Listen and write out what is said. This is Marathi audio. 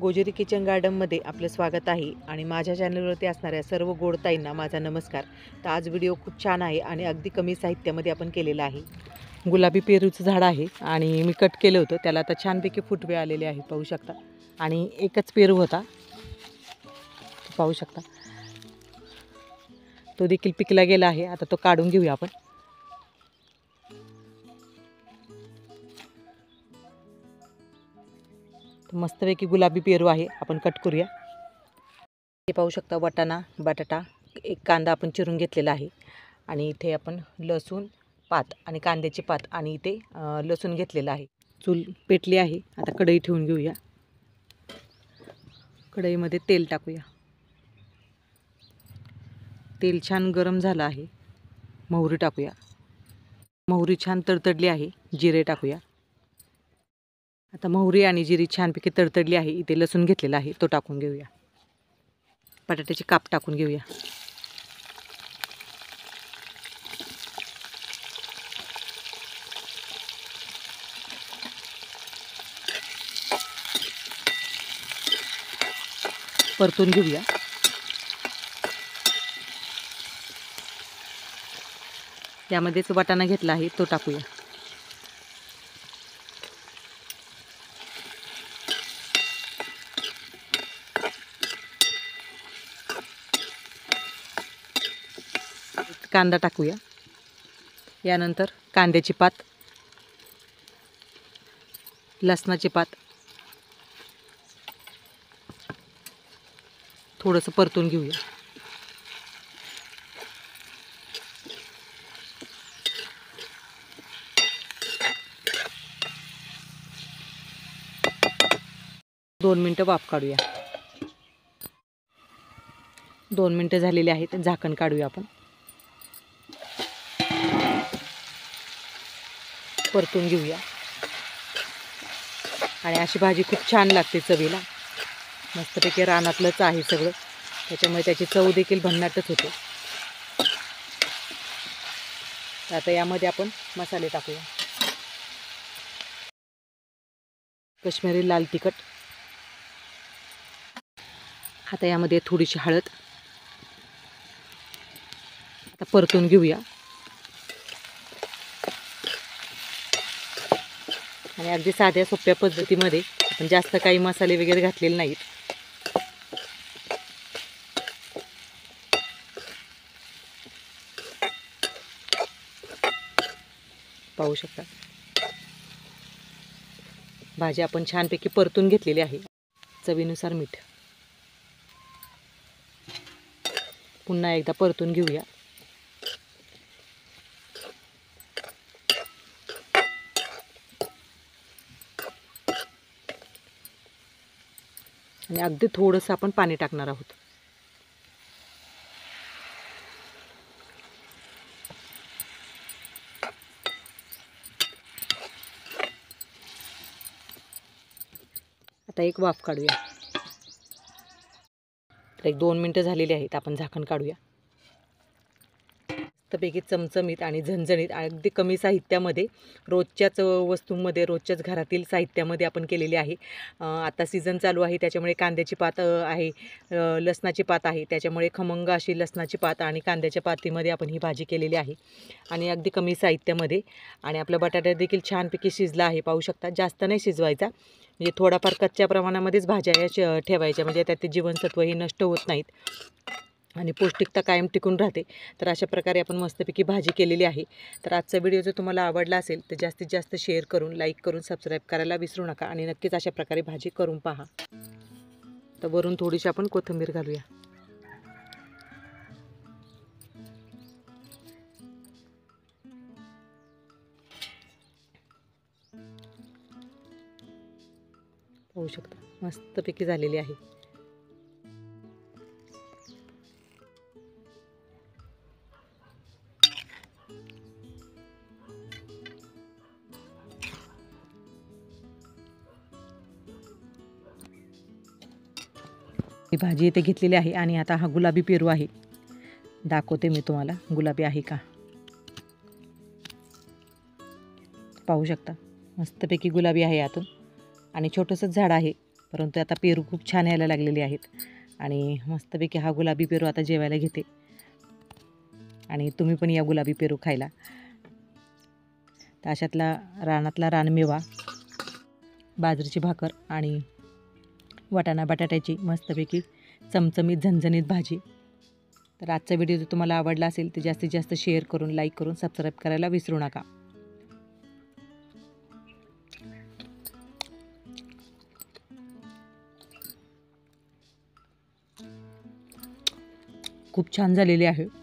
गोजेरी किचन गार्डनमध्ये आपलं स्वागत आहे आणि माझ्या चॅनलवरती असणाऱ्या सर्व गोडताईंना माझा नमस्कार. तर आज व्हिडिओ खूप छान आहे आणि अगदी कमी साहित्यामध्ये आपण केलेला आहे. गुलाबी पेरूचं झाड आहे आणि मी कट केलं होतं, त्याला आता छानपैकी फुटवे आलेले आहे, पाहू शकता. आणि एकच पेरू होता, पाहू शकता, तो देखील पिकला गेला आहे. आता तो काढून घेऊया आपण. मस्तपैकी गुलाबी पेरू आहे, आपण कट करूया. हे पाहू शकता, वाटाणा, बटाटा, एक कांदा आपण चिरून घेतलेला आहे आणि इथे आपण लसूण पात आणि कांद्याची पात आणि इथे लसूण घेतलेला आहे. चूल पेटली आहे, आता कढई ठेवून घेऊया. कढईमध्ये तेल टाकूया. तेल छान गरम झालं आहे. मोहरी टाकूया. मोहरी छान तडतडली आहे, जिरे टाकूया. आता मोहरी आणि जिरी छानपैकी तडतडली आहे. इथे लसूण घेतलेला आहे, तो टाकून घेऊया. बटाट्याचे काप टाकून घेऊया. परतून घेऊया. यामध्येच वाटाणा घेतला आहे, तो टाकूया. कांदा टाकूया. यानंतर कांद्याची पात, लसणाची पात, थोडंसं परतून घेऊया. दोन मिनटं वाफ काढूया. 2 मिनटं झालेली आहेत. झाकण काढूया आपण. परतून घेऊया. आणि अशी भाजी खूप छान लागते चवीला. मस्तपैकी रानातलंच आहे सगळं, त्याच्यामुळे त्याची चव देखील भन्नाटच होते. आता यामध्ये आपण मसाले टाकूया. काश्मीरी लाल तिखट. आता यामध्ये थोडीशी हळद. आता परतून घेऊया. आणि अगदी साध्या सोप्या पद्धतीमध्ये, आपण जास्त काही मसाले वगैरे घातलेले नाहीत. पाहू शकता, भाजी आपण छानपैकी परतून घेतलेली आहे. चवीनुसार मीठ. पुन्हा एकदा परतून घेऊया. आणि अगदी थोडंसं आपण पाणी टाकणार आहोत. आता एक वाफ काढूया. तर 1-2 मिनटं झालेली आहेत. आपण झाकण काढूया. मस्तपैकी चमचमीत आणि झणझणीत, अगदी कमी साहित्यामध्ये, रोजच्याच वस्तूंमध्ये, रोजच्याच घरातील साहित्यामध्ये आपण केलेली आहे. आता सीझन चालू आहे, त्याच्यामुळे कांद्याची पात आहे, लसणाची पात आहे, त्याच्यामुळे खमंग अशी लसणाची पात आणि कांद्याच्या पातीमध्ये आपण ही भाजी केलेली आहे आणि अगदी कमी साहित्यामध्ये. आणि आपला बटाटा देखील छानपैकी शिजला आहे, पाहू शकता. जास्त नाही शिजवायचा, म्हणजे थोडाफार कच्च्या प्रमाणामध्येच भाज्या या ठेवायच्या, म्हणजे त्यात जीवनसत्वही नष्ट होत नाहीत आणि पौष्टिकता कायम टिकून राहते. तर अशा प्रकारे आपण मस्तपैकी भाजी केलेली आहे. तर आजचा व्हिडिओ जर तुम्हाला आवडला असेल तर जास्तीत जास्त शेअर करून, लाईक करून, सबस्क्राईब करायला विसरू नका आणि नक्कीच अशा प्रकारे भाजी करून पहा. तर वरून थोडीशी आपण कोथिंबीर घालूया. पाहू शकता, मस्तपैकी झालेली आहे. ही भाजी इथे घेतलेली आहे. आणि आता हा गुलाबी पेरू आहे, दाखवते मी तुम्हाला गुलाबी आहे का. पाहू शकता, मस्तपैकी गुलाबी आहे आतून आणि छोटंसंच झाड आहे. परंतु आता पेरू खूप छान यायला लागलेले आहेत आणि मस्तपैकी हा गुलाबी पेरू आता जेवायला घेते आणि तुम्ही पण या गुलाबी पेरू खायला. तर अशातला रानातला रानमेवा, बाजरीची भाकर आणि वाटाणा बटाट्याची मस्तपैकी चमचमीत झणझणीत भाजी. तर आजचा व्हिडिओ जर तुम्हाला आवडला असेल तर जास्तीत जास्त शेअर करून, लाईक करून, सबस्क्राईब करायला विसरू नका. खूप छान झालेली आहे.